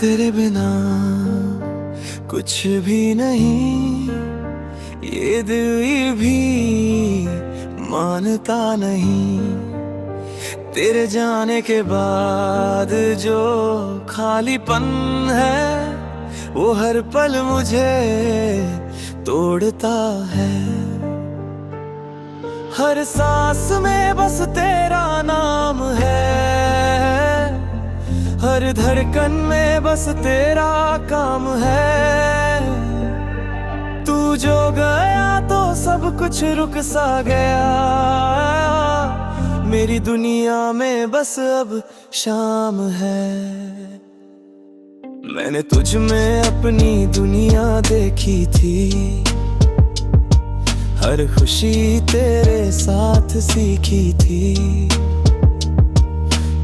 तेरे बिना कुछ भी नहीं, ये दिल भी मानता नहीं। तेरे जाने के बाद जो खालीपन है, वो हर पल मुझे तोड़ता है। हर सांस में बस तेरा नाम है, हर धड़कन में बस तेरा काम है। तू जो गया तो सब कुछ रुक सा गया, मेरी दुनिया में बस अब शाम है। मैंने तुझ में अपनी दुनिया देखी थी, हर खुशी तेरे साथ सीखी थी।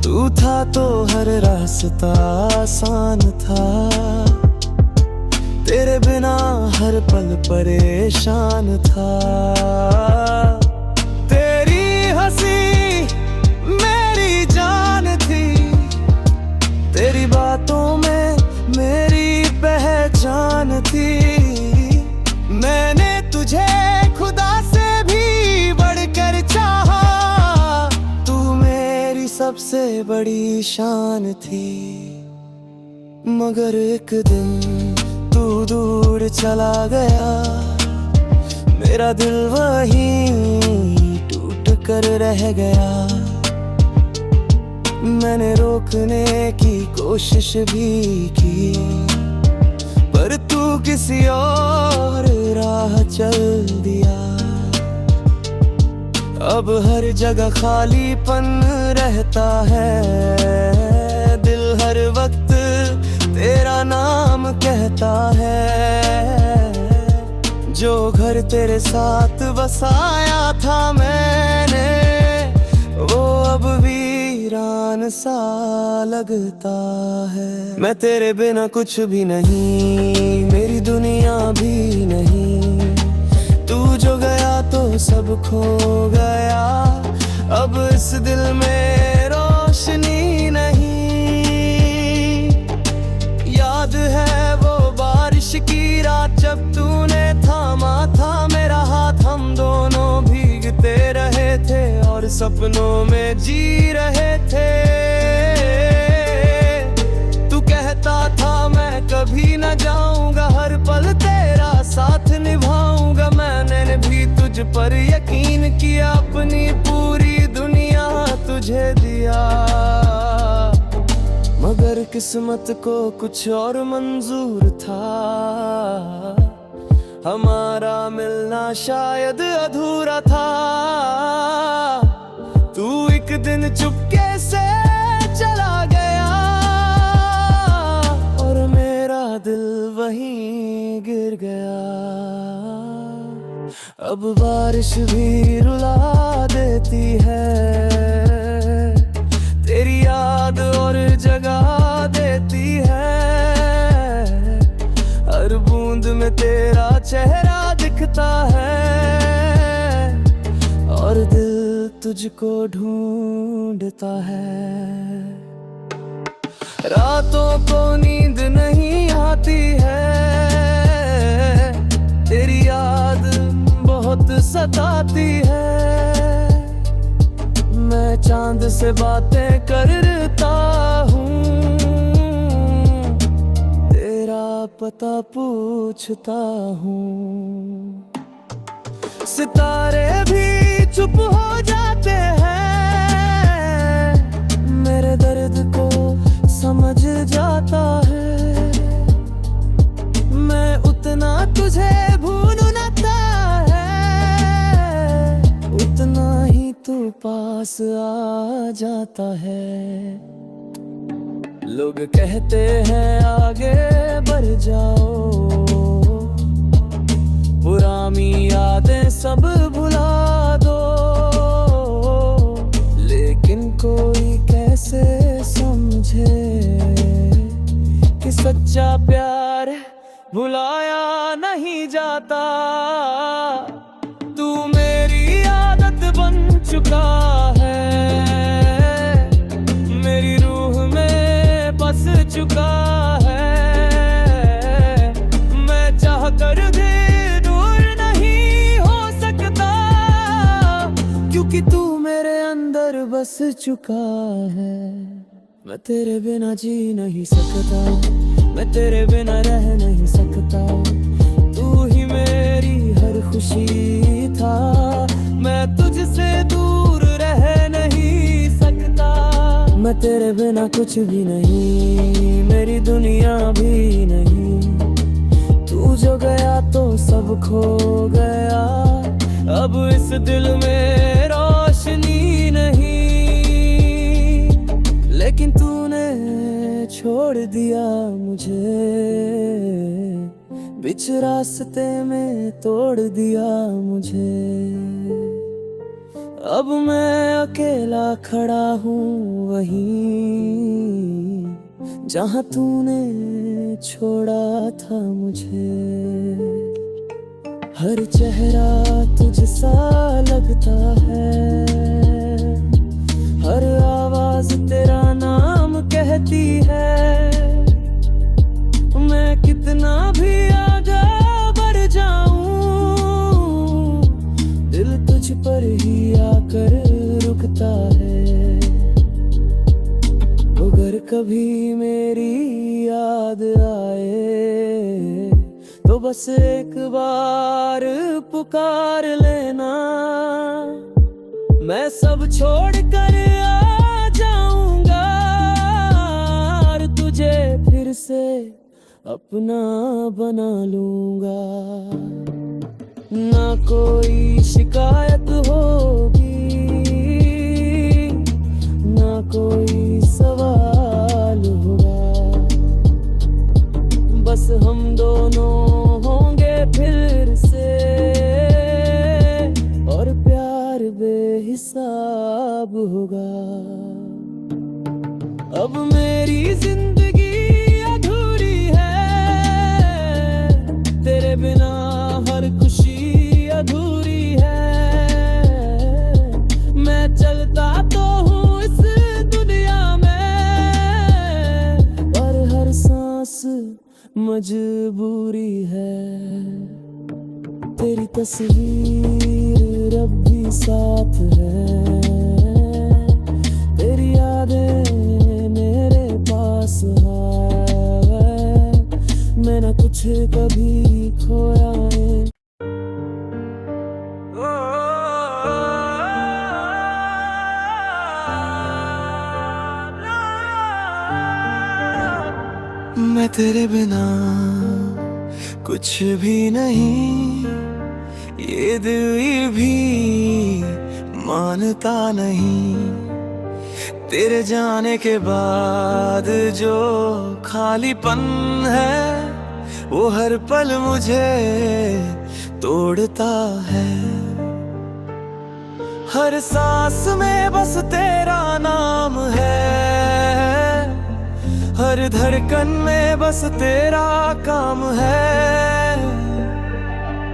तू था तो हर रास्ता आसान था, तेरे बिना हर पल परेशान था। तेरी हंसी मेरी जान थी, तेरी बातों में मेरी पहचान थी। मैंने तुझे खुदा से भी बढ़कर चाहा, तू मेरी सबसे बड़ी शान थी। मगर एक दिन तू दूर चला गया, मेरा दिल वहीं टूट कर रह गया। मैंने रोकने की कोशिश भी की, पर तू किसी और राह चल दिया। अब हर जगह खालीपन रहता है, दिल हर वक्त तेरा नाम कहता है। जो घर तेरे साथ बसाया था मैंने, वो अब वीरान सा लगता है। मैं तेरे बिना कुछ भी नहीं, मेरी दुनिया भी नहीं। तू जो गया तो सब खो गया, अब इस दिल में रोशनी नहीं। याद है वो बारिश की रात जब तूने थामा था मेरा हाथ, हम दोनों भीगते रहे थे और सपनों में जी रहे थे। तू कहता था मैं कभी न जाऊंगा, हर पल तेरा साथ निभाऊंगा। मैंने भी तुझ पर यकीन किया, अपनी पूरी दुनिया तुझे दिया। मगर किस्मत को कुछ और मंजूर था, हमारा मिलना शायद अधूरा था। तू एक दिन चुपके से चला गया और मेरा दिल वहीं गिर गया। अब बारिश भी रुला देती है, तेरी याद और जगा देती है। हर बूंद में तेरा चेहरा दिखता है और दिल तुझको ढूंढता है। रातों को नींद नहीं आती है, तेरी याद बहुत सताती है। मैं चांद से बातें करता हूँ, तेरा पता पूछता हूँ। सितारे भी चुप हो जाते हैं, मेरे दर्द को समझ जाता है। मैं उतना तुझे भूल न है, उतना ही तू पास आ जाता है। लोग कहते हैं आगे बढ़ जाओ, पुरानी यादें सब भुला दो। लेकिन कोई कैसे समझे कि सच्चा प्यार भुलाया नहीं जाता। तू मेरी आदत बन चुका है, मेरी रूह में बस चुका है। बस चुका है। मैं तेरे बिना जी नहीं सकता, मैं तेरे बिना रह नहीं सकता। तू ही मेरी हर खुशी था, मैं तुझसे दूर रह नहीं सकता। मैं तेरे बिना कुछ भी नहीं, मेरी दुनिया भी नहीं। तू जो गया तो सब खो गया, अब इस दिल में रोशनी नहीं। लेकिन तूने छोड़ दिया मुझे, बीच रास्ते में तोड़ दिया मुझे। अब मैं अकेला खड़ा हूँ वहीं जहाँ तूने छोड़ा था मुझे। हर चेहरा तुझसा लगता है, हर आवाज तेरा नाम कहती है। मैं कितना भी आगे बढ़ जाऊं, दिल तुझ पर ही आकर रुकता है। अगर कभी मेरी याद आए तो बस एक बार पुकार लेना। मैं सब छोड़ कर आ जाऊंगा और तुझे फिर से अपना बना लूंगा। ना कोई शिकायत होगी, ना कोई सवाल होगा। बस हम दोनों होंगे फिर से, और प्यार बेहिसाब होगा। अब मेरी जिंदगी अधूरी है, तेरे बिना हर खुशी अधूरी है। मैं चलता तो हूँ इस दुनिया में, पर हर सांस मजबूरी है। तेरी तस्वीर अब भी साथ है, तेरी यादें मेरे पास है। मैं न कुछ कभी खोया है। मैं तेरे बिना कुछ भी नहीं, ये दिल भी मानता नहीं। तेरे जाने के बाद जो खालीपन है, वो हर पल मुझे तोड़ता है। हर सांस में बस तेरा नाम है, हर धड़कन में बस तेरा काम है।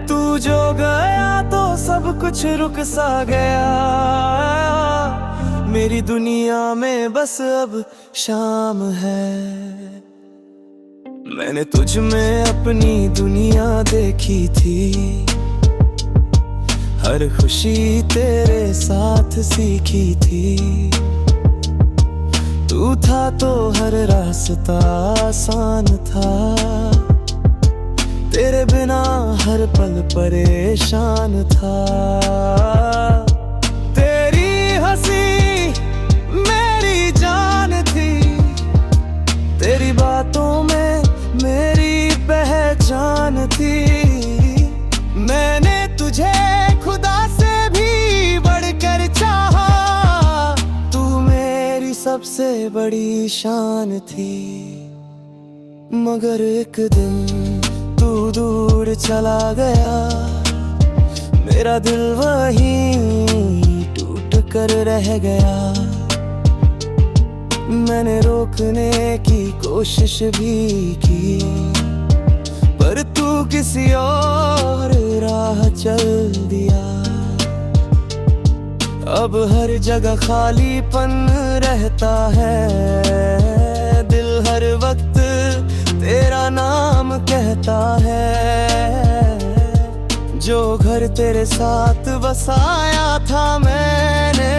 तू जो गया तो सब कुछ रुक सा गया, मेरी दुनिया में बस अब शाम है। मैंने तुझ में अपनी दुनिया देखी थी, हर खुशी तेरे साथ सीखी थी। तू था तो हर रास्ता आसान था, तेरे बिना हर पल परेशान था। तेरी हंसी मेरी जान थी, तेरी बातों में मेरी पहचान थी। मैंने तुझे खुदा से भी बढ़कर चाहा, तू मेरी सबसे बड़ी शान थी। मगर एक दिन तू दूर चला गया, मेरा दिल वहीं टूट कर रह गया। मैंने रोकने की कोशिश भी की, पर तू किसी और राह चल दिया। अब हर जगह खालीपन रहता है, दिल हर वक्त तेरा नाम कहता है। जो घर तेरे साथ बसाया था मैंने,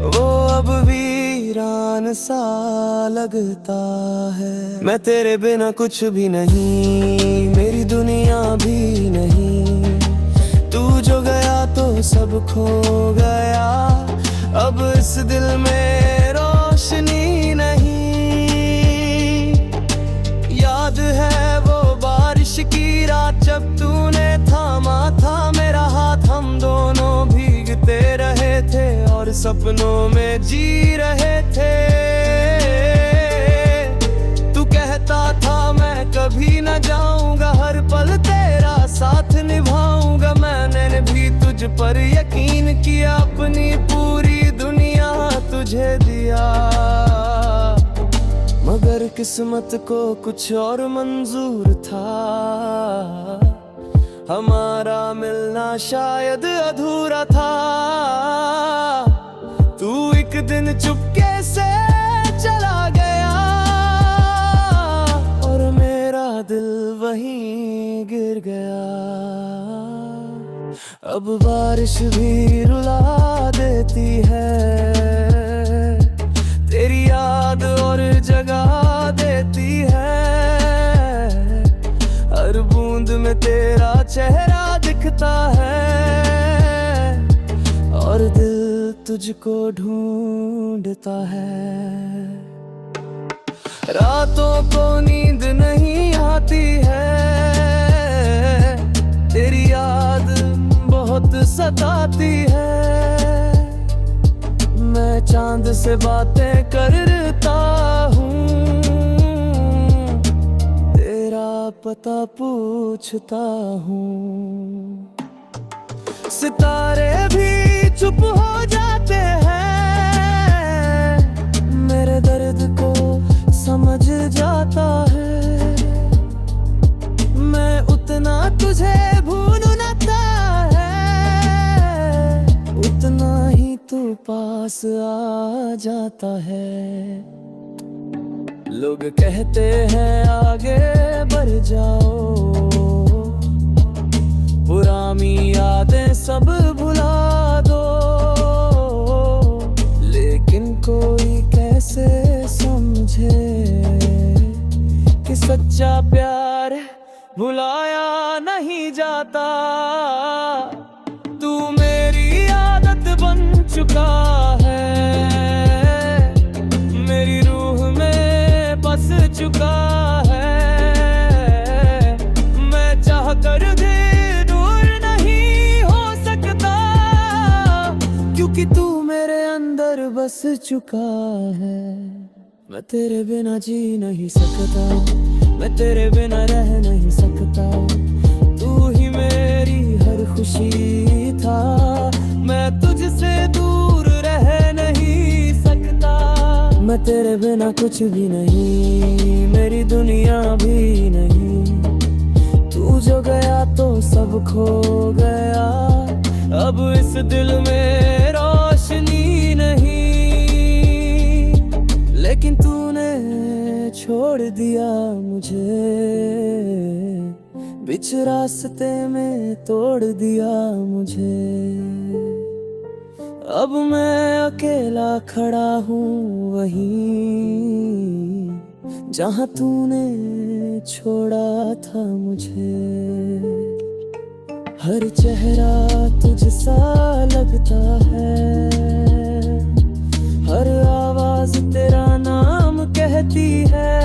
वो अब वीरान सा लगता है। मैं तेरे बिना कुछ भी नहीं, मेरी दुनिया भी नहीं। तू जो गया तो सब खो गया, अब इस दिल में रोशनी नहीं। याद है वो बारिश की रात जब तूने थामा था मेरा हाथ, हम दोनों भीगते रहे थे और सपनों में जी रहे थे। तू कहता था मैं कभी न जाऊंगा, हर पल तेरा साथ निभाऊंगा। मैंने भी तुझ पर यकीन किया, अपनी पूरी दुनिया तुझे दिया। मगर किस्मत को कुछ और मंजूर था, हमारा मिलना शायद अधूरा था। तू एक दिन चुपके से चला गया और मेरा दिल वहीं गिर गया। अब बारिश भी रुला देती है, तेरी याद और जगा देती है। हर बूंद में तेरा चेहरा दिखता है और दिल तुझको ढूंढता है। रातों को नींद नहीं आती है, तेरी याद बहुत सताती है। मैं चांद से बातें करता हूँ, तेरा पता पूछता हूँ। सितारे भी चुप हो जाते हैं, मेरे दर्द को समझ जाता है। मैं उतना तुझे भूलता है, उतना ही तू पास आ जाता है। लोग कहते हैं आगे बढ़ जाओ, पुरानी यादें सब भुला दो। लेकिन कोई कैसे समझे कि सच्चा प्यार भुलाया नहीं जाता। तू मेरी आदत बन चुका है, मेरी रूह में बस चुका है। मैं चाह कर भी दूर नहीं हो सकता, क्योंकि तू मेरे अंदर बस चुका है। मैं तेरे बिना जी नहीं सकता, मैं तेरे बिना रह नहीं सकता। तू ही मेरी हर खुशी था, मैं तुझसे दूर रह नहीं सकता। मैं तेरे बिना कुछ भी नहीं, मेरी दुनिया भी नहीं। तू जो गया तो सब खो गया, अब इस दिल में रोशनी नहीं। लेकिन तूने छोड़ दिया मुझे, बीच रास्ते में तोड़ दिया मुझे। अब मैं अकेला खड़ा हूँ वहीं, जहाँ तूने छोड़ा था मुझे। हर चेहरा तुझसा लगता है, हर आवाज तेरा नाम कहती है।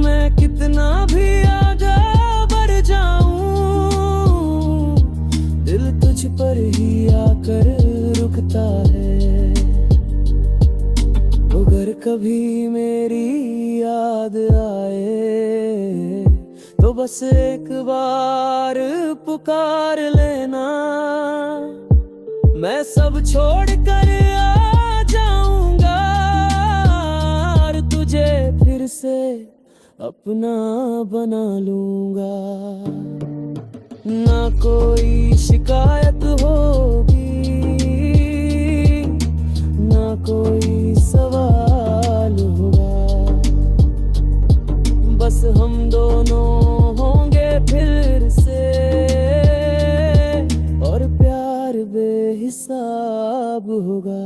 मैं कितना भी आगे बढ़ जाऊं, दिल तुझ पर ही आकर रुकता है। अगर कभी मेरी याद आए तो बस एक बार पुकार लेना। मैं सब छोड़ कर आ जाऊंगा और तुझे फिर से अपना बना लूंगा। ना कोई शिकायत होगी, ना कोई सवाल होगा। बस हम दोनों होंगे फिर से, और प्यार बेहिसाब होगा।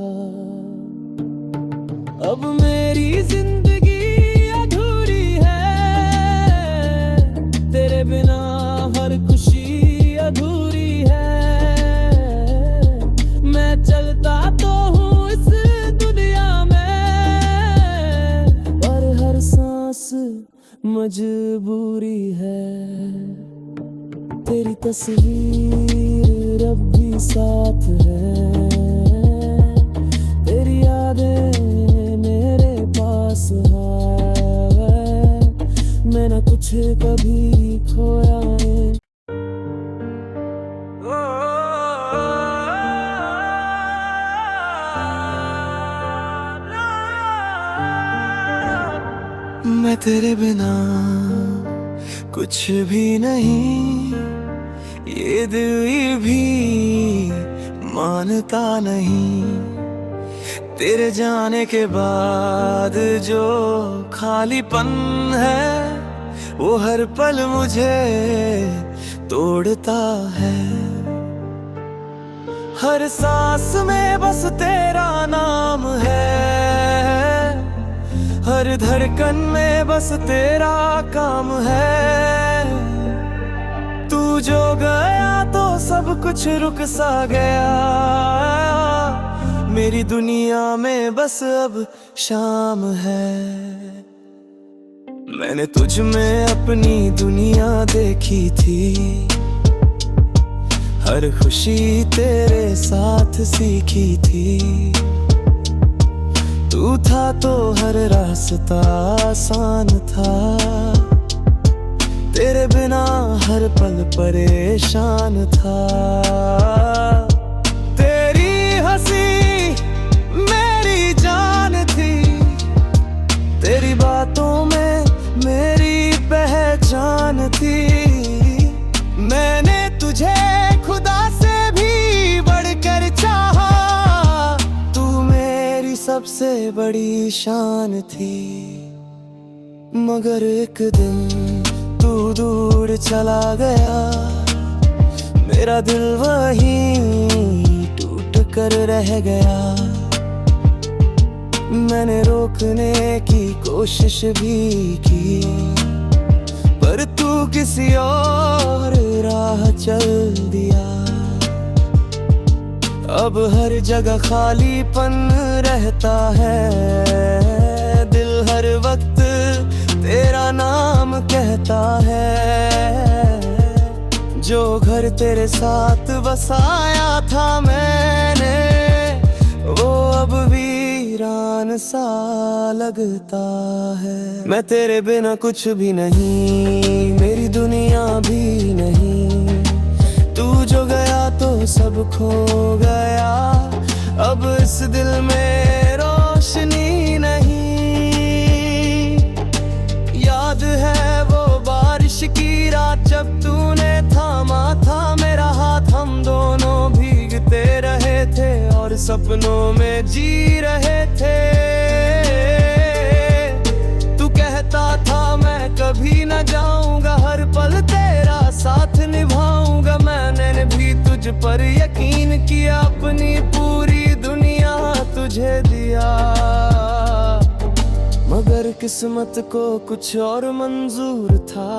मजबूरी है। तेरी तस्वीर अब भी साथ है, तेरी यादें मेरे पास है। मैंने कुछ कभी खोया है। मैं तेरे बिना कुछ भी नहीं, ये दिल ये भी मानता नहीं। तेरे जाने के बाद जो खालीपन है, वो हर पल मुझे तोड़ता है। हर सांस में बस तेरा नाम है, हर धड़कन में बस तेरा काम है। तू जो गया तो सब कुछ रुक सा गया, मेरी दुनिया में बस अब शाम है। मैंने तुझ में अपनी दुनिया देखी थी, हर खुशी तेरे साथ सीखी थी। तू था तो हर रास्ता आसान था, तेरे बिना हर पल परेशान था। तेरी हंसी मेरी जान थी, तेरी बातों में मेरी पहचान थी। मैंने तुझे खुदा से भी बढ़कर चाहा, सबसे बड़ी शान थी। मगर एक दिन तू दूर चला गया, मेरा दिल वहीं टूट कर रह गया। मैंने रोकने की कोशिश भी की, पर तू किसी और राह चल दिया। अब हर जगह खालीपन रहता है, दिल हर वक्त तेरा नाम कहता है। जो घर तेरे साथ बसाया था मैंने, वो अब वीरान सा लगता है। मैं तेरे बिना कुछ भी नहीं, मेरी दुनिया भी नहीं। तू जो गया तो सब खो गया, अब इस दिल में रोशनी नहीं। याद है वो बारिश की रात जब तूने थामा था मेरा हाथ, हम दोनों भीगते रहे थे और सपनों में जी रहे थे। तू कहता था मैं कभी न जाऊंगा, हर पल तेरा साथ निभाऊंगा। मैंने भी तुझ पर यकीन किया, अपनी पूरी दुनिया तुझे दिया। मगर किस्मत को कुछ और मंजूर था,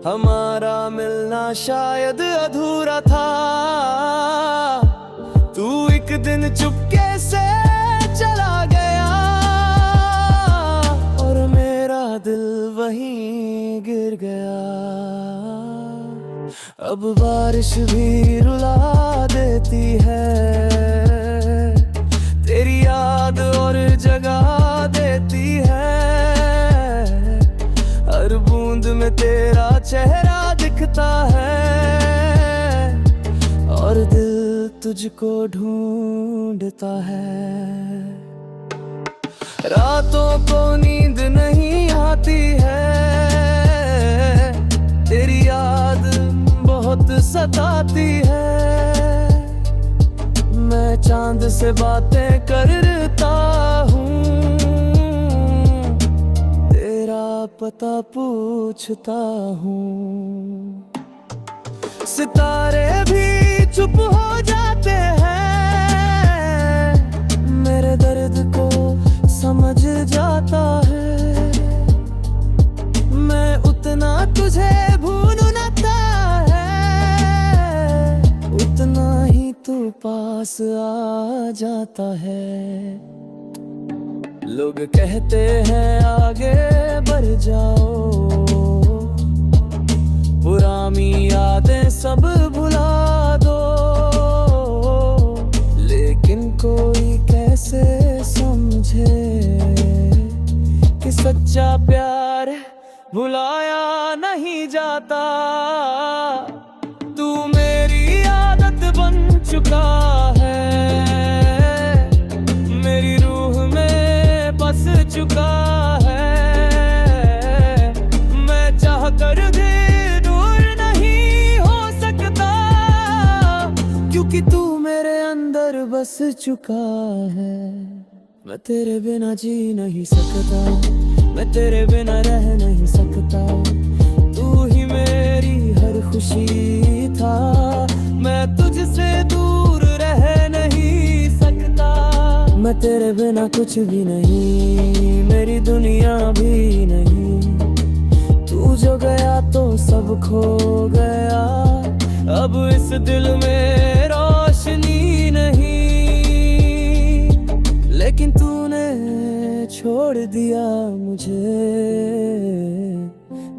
हमारा मिलना शायद अधूरा था। तू एक दिन चुपके से चला गया और मेरा दिल वहीं गिर गया। अब बारिश भी रुला देती है, तेरी याद और जगा देती है। हर बूंद में तेरा चेहरा दिखता है और दिल तुझको ढूंढता है। रातों को नींद नहीं आती है, तेरी याद बहुत सताती है। मैं चांद से बातें करता हूँ, तेरा पता पूछता हूँ। सितारे भी चुप हो जाते हैं, मेरे दर्द को समझ जाता है। मैं उतना तुझे भूल न है, उतना ही तू पास आ जाता है। लोग कहते हैं आगे बढ़ जाओ, पुरानी यादें सब भुला दो, लेकिन कोई कैसे समझे कि सच्चा प्यार भुलाया नहीं जाता। तू मेरी आदत बन चुका है, मेरी रूह में बस चुका है। मैं चाह कर भी दूर नहीं हो सकता, क्योंकि तू मेरे अंदर बस चुका है। मैं तेरे बिना जी नहीं सकता, मैं तेरे बिना रह नहीं सकता। तू ही मेरी हर खुशी था, मैं तुझसे दूर रह नहीं सकता। मैं तेरे बिना कुछ भी नहीं, मेरी दुनिया भी नहीं। तू जो गया तो सब खो गया, अब इस दिल में रोशनी नहीं। लेकिन तूने छोड़ दिया मुझे,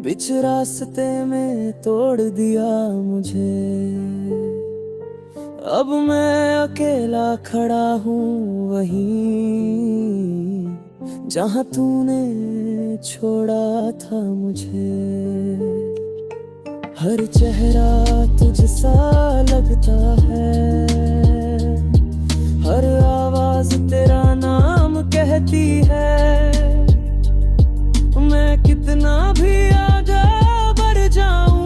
बीच रास्ते में तोड़ दिया मुझे। अब मैं अकेला खड़ा हूँ वहीं, जहाँ तूने छोड़ा था मुझे। हर चेहरा तुझसा लगता है, हर आवाज तेरा नाम कहती है। मैं कितना भी आगे बढ़ जाऊं,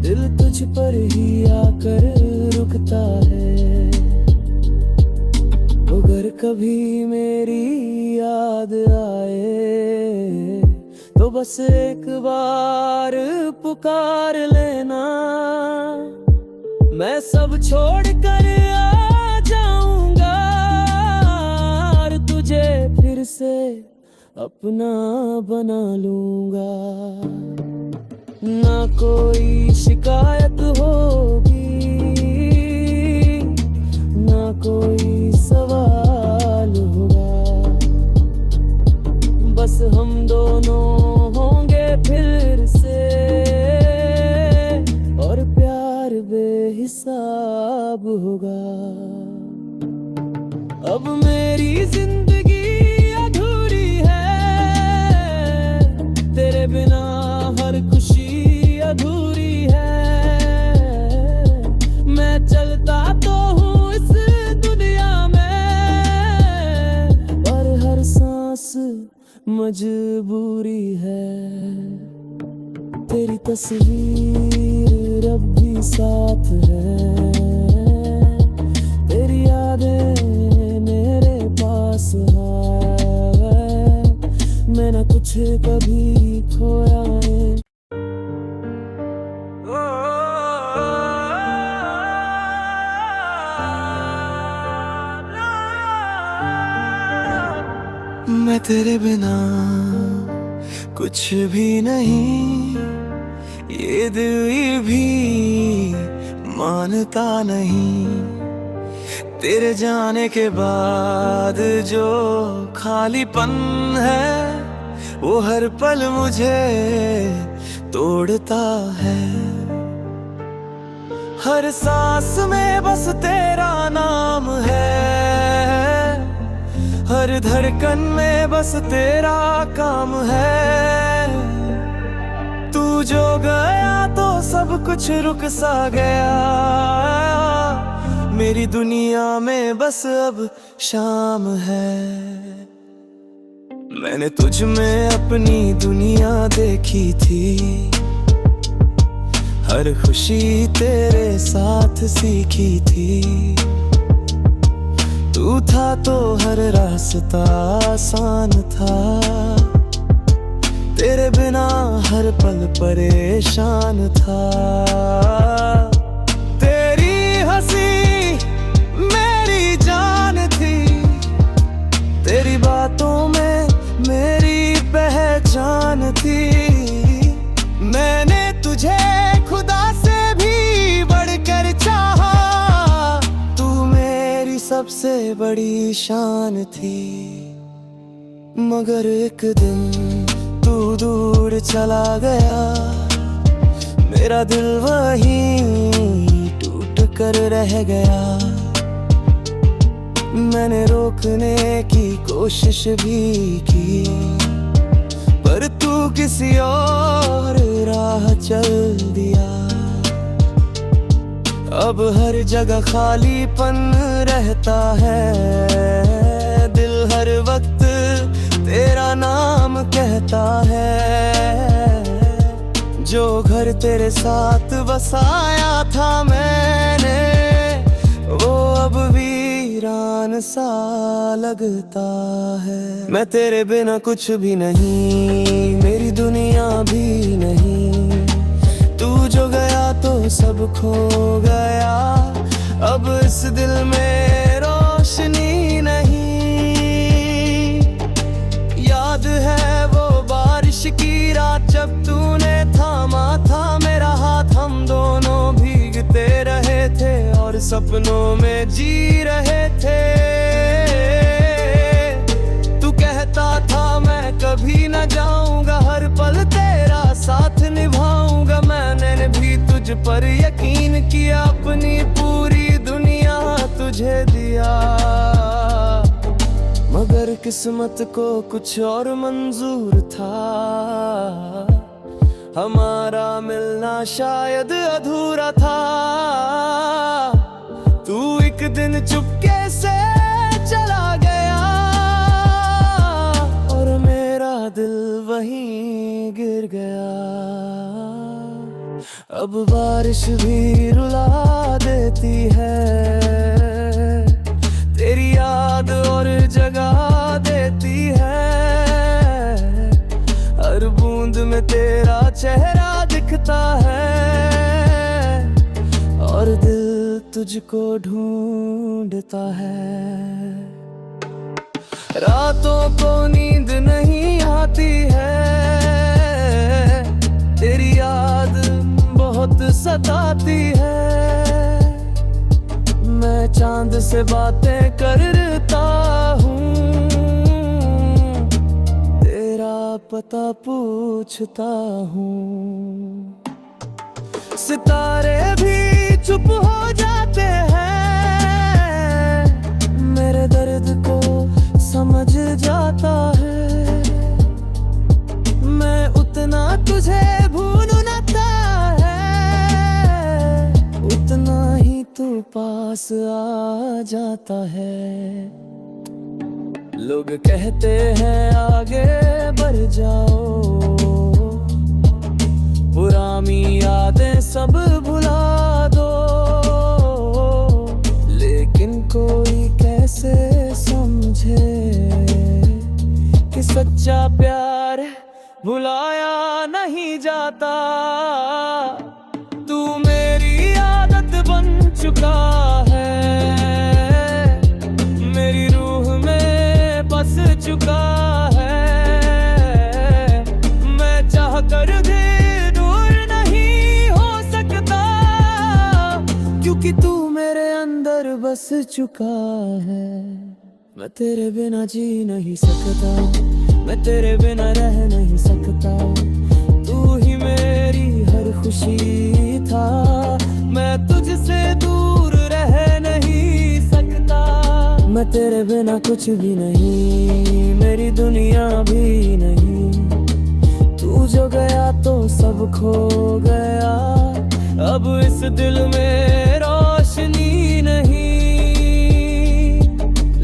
दिल तुझ पर ही आकर रुकता है। अगर कभी मेरी याद आए तो बस एक बार पुकार लेना, मैं सब छोड़ कर आ जाऊंगा और तुझे फिर से अपना बना लूंगा। ना कोई शिकायत होगी, ना कोई सवाल होगा, बस हम दोनों होंगे फिर से, और प्यार बेहिसाब होगा। अब मेरी जिंदगी अधूरी है, तेरे बिना हर खुशी अधूरी है। मैं चलता तो हूँ इस दुनिया में, पर हर सांस मजबूरी है। तेरी तस्वीर अब भी साथ है, तेरी यादें मेरे पास है। मैं न कुछ कभी खोया है। मैं तेरे बिना कुछ भी नहीं, ये दिल भी मानता नहीं। तेरे जाने के बाद जो खालीपन है, वो हर पल मुझे तोड़ता है। हर सांस में बस तेरा नाम है, हर धड़कन में बस तेरा काम है। तू जो गया तो सब कुछ रुक सा गया, मेरी दुनिया में बस अब शाम है। मैंने तुझ में अपनी दुनिया देखी थी, हर खुशी तेरे साथ सीखी थी। तू था तो हर रास्ता आसान था, तेरे बिना हर पल परेशान था। तेरी हंसी मेरी जान थी, तेरी बातों में मेरी पहचान थी। मैंने तुझे खुदा से भी बढ़कर चाहा, तू मेरी सब सबसे बड़ी शान थी। मगर एक दिन तू दूर चला गया, मेरा दिल वहीं टूट कर रह गया। मैंने रोकने की कोशिश भी की, पर तू किसी और राह चल दिया। अब हर जगह खालीपन रहता है, दिल हर वक्त तेरा नाम कहता है। जो घर तेरे साथ बसाया था मैंने, वो अब वीरान सा लगता है। मैं तेरे बिना कुछ भी नहीं, मेरी दुनिया भी नहीं। तू जो गया तो सब खो गया, अब इस दिल में रोशनी नहीं। याद है वो बारिश की रात जब तूने थामा था मेरा हाथ, हम दोनों भीगते रहे थे और सपनों में जी रहे थे। तू कहता था मैं कभी न जाऊंगा, हर पल तेरा साथ निभाऊंगा। मैंने भी तुझ पर यकीन किया, अपनी पूरी दुनिया तुझे दिया। मगर किस्मत को कुछ और मंजूर था, हमारा मिलना शायद अधूरा था। तू एक दिन चुपके से चला गया और मेरा दिल वहीं गिर गया। अब बारिश भी रुला देती है, तेरी याद और जगा देती है। हर बूंद में तेरा चेहरा दिखता है और दिल तुझको ढूंढता है। रातों को नींद नहीं आती है, तेरी याद बहुत सताती है। मैं चांद से बातें करता हूँ, तेरा पता पूछता हूँ। सितारे भी चुप हो जाते हैं, मेरे दर्द को समझ जाता है। मैं उतना तुझे भूल न है, उतना ही तू पास आ जाता है। लोग कहते हैं आगे बढ़ जाओ, पुरानी यादें सब भुला दो। लेकिन कोई कैसे समझे कि सच्चा प्यार भुलाया नहीं जाता। तू मेरी आदत बन चुका है, मेरी रूह में बस चुका है। मैं चाह कर भी दूर नहीं हो सकता, क्योंकि तू मेरे अंदर बस चुका है। मैं तेरे बिना जी नहीं सकता, मैं तेरे बिना रह नहीं सकता। तू ही मेरी हर खुशी था, मैं तुझसे दूर रह नहीं सकता। मैं तेरे बिना कुछ भी नहीं, मेरी दुनिया भी नहीं। तू जो गया तो सब खो गया, अब इस दिल में रोशनी नहीं।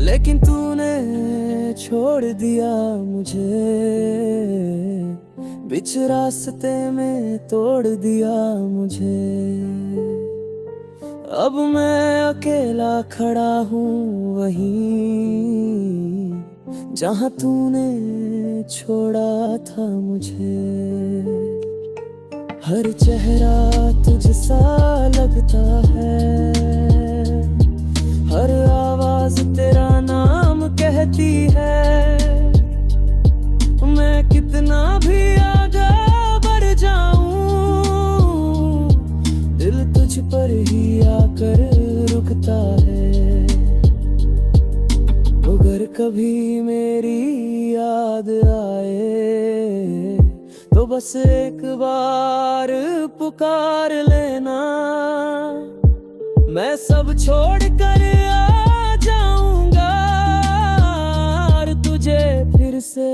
लेकिन तूने छोड़ दिया मुझे, बीच रास्ते में तोड़ दिया मुझे। अब मैं अकेला खड़ा हूँ वहीं, जहाँ तूने छोड़ा था मुझे। हर चेहरा तुझसा लगता है, हर आवाज तेरा नाम कहती है। मैं कितना भी आगे बढ़ जाऊं, दिल तुझ पर ही आकर रुकता है। कभी मेरी याद आए तो बस एक बार पुकार लेना, मैं सब छोड़ कर आ जाऊंगा और तुझे फिर से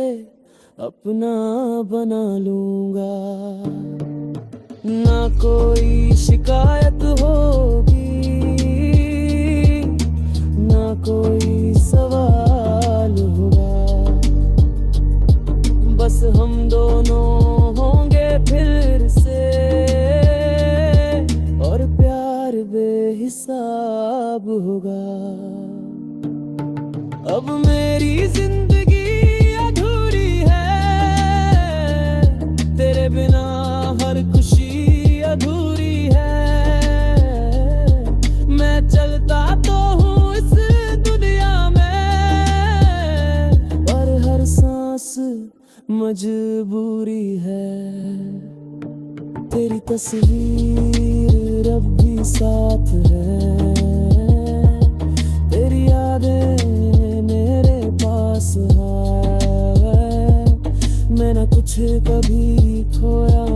अपना बना लूंगा। ना कोई शिकायत होगी, ना कोई सवाल होगा, बस हम दोनों होंगे फिर से और प्यार बेहिसाब होगा। अब मेरी जिंदगी अधूरी है, तेरे बिना हर खुशी अधूरी है। मैं चलता तो हूँ इस दुनिया में, पर हर सांस मजबूरी है। तेरी तस्वीर अब भी साथ है, तेरी यादें मेरे पास है। मैं न कुछ कभी खोया